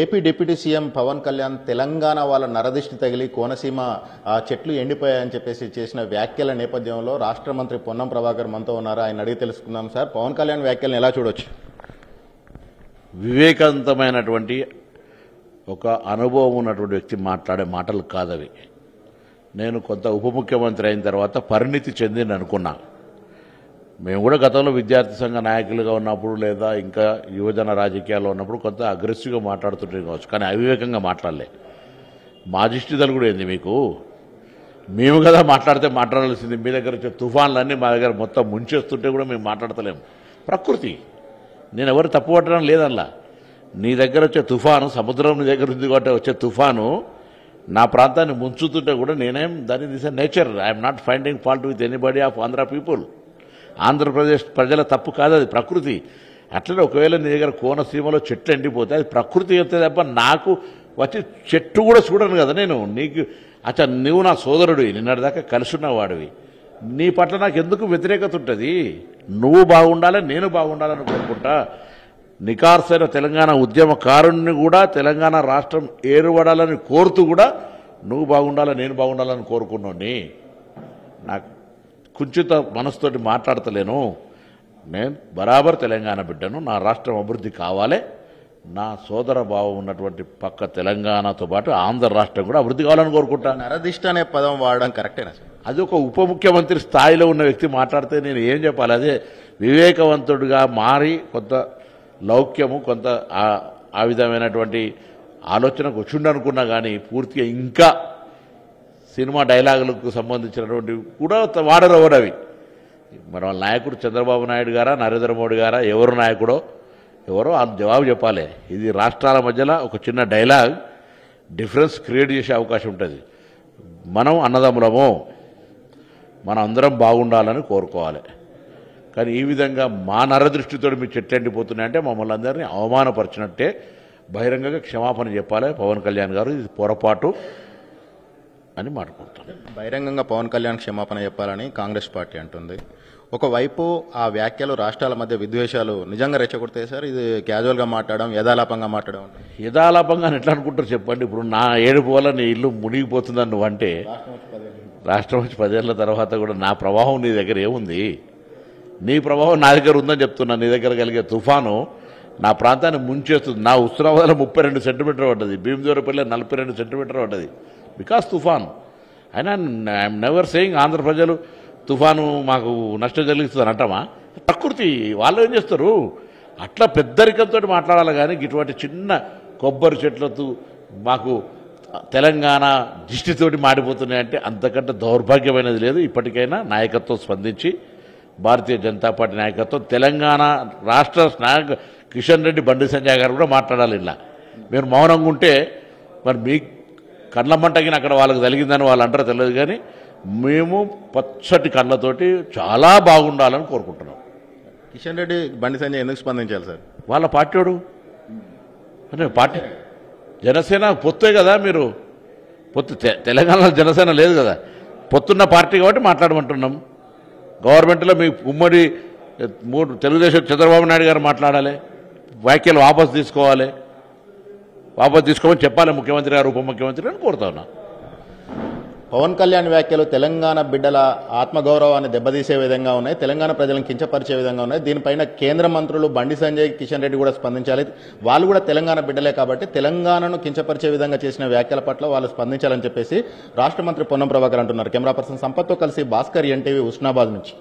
AP deputy CM Pawan Kalyan Telangana వాళ్ళ నరదిష్టి తగిలి కోనసీమ చెట్లు ఎండిపోయాయని చెప్పేసి చేసిన వ్యాఖ్యల నేపథ్యంలో రాష్ట్ర మంత్రి పొన్నం ప్రభాకర్ మనతో ఉన్నారు. ఆయన అడిగి తెలుసుకుందాం. సార్, పవన్ కళ్యాణ్ వ్యాఖ్యలను ఎలా చూడొచ్చు? వివేకవంతమైనటువంటి ఒక అనుభవం ఉన్నటువంటి వ్యక్తి మాట్లాడే మాటలు కాదవి. నేను కొంత ఉప ముఖ్యమంత్రి అయిన తర్వాత పరిణితి చెందింది అనుకున్నా. మేము కూడా గతంలో విద్యార్థి సంఘ నాయకులుగా ఉన్నప్పుడు లేదా ఇంకా యువజన రాజకీయాల్లో ఉన్నప్పుడు కొంత అగ్రెసివ్గా మాట్లాడుతుంటే కావచ్చు, కానీ అవివేకంగా మాట్లాడలే. మా దిష్టిదలు కూడా ఏంది మీకు? మేము కదా మాట్లాడితే మాట్లాడాల్సింది. మీ దగ్గర వచ్చే తుఫాన్లన్నీ మా దగ్గర మొత్తం ముంచేస్తుంటే కూడా మేము మాట్లాడతలేము. ప్రకృతి, నేను ఎవరు తప్పు పట్టడం లేదల్లా. నీ దగ్గర వచ్చే తుఫాను, సముద్రం నీ దగ్గర ఉంది కాబట్టి వచ్చే తుఫాను నా ప్రాంతాన్ని ముంచుతుంటే కూడా నేనేం దాన్ని this nature. I'm not finding fault with anybody of Andhra people. Andhra Pradesh ప్రజల తప్పు కాదు, అది ప్రకృతి. అట్లనే ఒకవేళ నీ దగ్గర కోనసీమలో చెట్లు ఎండిపోతే అది ప్రకృతి చెప్తే తప్ప నాకు వచ్చి చెట్టు కూడా చూడను కదా నేను. నీకు అచ్చా, నువ్వు నా సోదరుడు, నిన్నటిదాకా కలిసి ఉన్నవాడివి. నీ పట్ల నాకు ఎందుకు వ్యతిరేకత ఉంటుంది? నువ్వు బాగుండాలి, నేను బాగుండాలని కోరుకుంటా. నికార్సైన తెలంగాణ ఉద్యమకారుణ్ణి కూడా తెలంగాణ రాష్ట్రం ఏర్పడాలని కోరుతూ కూడా నువ్వు బాగుండాలి, నేను బాగుండాలని కోరుకున్నాను. నాకు కుంచిత మనసుతోటి మాట్లాడతలేను. నేను బరాబర్ తెలంగాణ బిడ్డను. నా రాష్ట్రం అభివృద్ధి కావాలి. నా సోదర భావం ఉన్నటువంటి పక్క తెలంగాణతో పాటు ఆంధ్ర రాష్ట్రం కూడా అభివృద్ధి కావాలని కోరుకుంటా. నరదిష్టి అనే పదం వాడడం కరెక్టేనా సార్? అది ఒక ఉప ముఖ్యమంత్రి స్థాయిలో ఉన్న వ్యక్తి మాట్లాడితే నేను ఏం చెప్పాలి? అదే వివేకవంతుడిగా మారి కొంత లౌక్యము, కొంత ఆ విధమైనటువంటి ఆలోచనకు వచ్చిండనుకున్నా కానీ పూర్తిగా ఇంకా సినిమా డైలాగులకు సంబంధించినటువంటి కూడా వాడరు ఎవరు అవి. మరి వాళ్ళ నాయకుడు చంద్రబాబు నాయుడు గారా, నరేంద్ర మోడీ గారా, ఎవరు నాయకుడో ఎవరో ఆ జవాబు చెప్పాలి. ఇది రాష్ట్రాల మధ్యలో ఒక చిన్న డైలాగ్ డిఫరెన్స్ క్రియేట్ చేసే అవకాశం ఉంటుంది. మనం అన్నదమ్ములము, మనం అందరం బాగుండాలని కోరుకోవాలి. కానీ ఈ విధంగా మా నరదృష్టితో మీ చెట్లు ఎండిపోతున్నాయంటే మమ్మల్ని అందరినీ అవమానపరిచినట్టే. బహిరంగంగా క్షమాపణ చెప్పాలి పవన్ కళ్యాణ్ గారు, ఇది పొరపాటు అని మాట్లాడుకుంటాను. బహిరంగంగా పవన్ కళ్యాణ్ క్షమాపణ చెప్పాలని కాంగ్రెస్ పార్టీ అంటుంది. ఒకవైపు ఆ వ్యాఖ్యలు రాష్ట్రాల మధ్య విద్వేషాలు నిజంగా రెచ్చగొడతాయి సార్. ఇది క్యాజువల్గా మాట్లాడడం, యథాలాపంగా మాట్లాడడం. యథాలాపంగా ఎట్లా అనుకుంటారు చెప్పండి? ఇప్పుడు నా ఏడుపు వల్ల నీ ఇల్లు మునిగిపోతుందని నువ్వంటే, రాష్ట్రం వచ్చి 10 ఏళ్ల తర్వాత కూడా నా ప్రభావం నీ దగ్గర ఏముంది? నీ ప్రభావం నా దగ్గర ఉందని చెప్తున్నా. నీ దగ్గర కలిగే తుఫాను నా ప్రాంతాన్ని ముంచేస్తుంది. నా ఉత్తరావధిలో 32 సెంటీమీటర్ పడ్డది, భీమదేవరపల్లి 42 సెంటీమీటర్ పడ్డది బికాస్ తుఫాన్. అయినా ఐఎమ్ నెవర్ సేయింగ్ ఆంధ్ర ప్రజలు తుఫాను మాకు నష్టం కలిగిస్తుంది అంటామా? ప్రకృతి వాళ్ళు ఏం చేస్తారు? అట్లా పెద్దరికంతో మాట్లాడాలి. కానీ ఇటువంటి చిన్న కొబ్బరి చెట్లతో మాకు తెలంగాణ దిష్టితోటి మాడిపోతున్నాయంటే అంతకంటే దౌర్భాగ్యమైనది లేదు. ఇప్పటికైనా నాయకత్వం స్పందించి, భారతీయ జనతా పార్టీ నాయకత్వం, తెలంగాణ రాష్ట్ర నాయక కిషన్ రెడ్డి, బండి సంజయ్ గారు కూడా మాట్లాడాలి. ఇలా మీరు మౌనంగా ఉంటే మరి మీ కళ్ళ మంటగిన అక్కడ వాళ్ళకి తగిలిందని వాళ్ళు అంటారో తెలియదు. కానీ మేము పచ్చటి కళ్ళతోటి చాలా బాగుండాలని కోరుకుంటున్నాం. కిషన్ రెడ్డి, బండి సంజయ్ ఎందుకు స్పందించాలి సార్? వాళ్ళ పార్టీడు అంటే పార్టీ జనసేన పొత్తే కదా. మీరు పొత్తు తెలంగాణలో జనసేన లేదు కదా, పొత్తున్న పార్టీ కాబట్టి మాట్లాడమంటున్నాం. గవర్నమెంట్లో మీ ఉమ్మడి 3 తెలుగుదేశం చంద్రబాబు నాయుడు గారు మాట్లాడాలి, వ్యాఖ్యలు వాపసు తీసుకోవాలి, వాపసు తీసుకోమని చెప్పాలి ముఖ్యమంత్రి గారు, ఉప ముఖ్యమంత్రి అని కోరుతా ఉన్నా. పవన్ కళ్యాణ్ వ్యాఖ్యలు తెలంగాణ బిడ్డల ఆత్మగౌరవాన్ని దెబ్బతీసే విధంగా ఉన్నాయి, తెలంగాణ ప్రజలను కించపరిచే విధంగా ఉన్నాయి. దీనిపైన కేంద్ర మంత్రులు బండి సంజయ్, కిషన్ రెడ్డి కూడా స్పందించాలి. వాళ్ళు కూడా తెలంగాణ బిడ్డలే కాబట్టి తెలంగాణను కించపరిచే విధంగా చేసిన వ్యాఖ్యల పట్ల వాళ్ళు స్పందించాలని చెప్పేసి రాష్ట్ర మంత్రి పొన్నం ప్రభాకర్ అంటున్నారు. కెమెరా పర్సన్ సంపత్తో కలిసి భాస్కర్, ఎన్టీవీ, హుస్నాబాద్ నుంచి.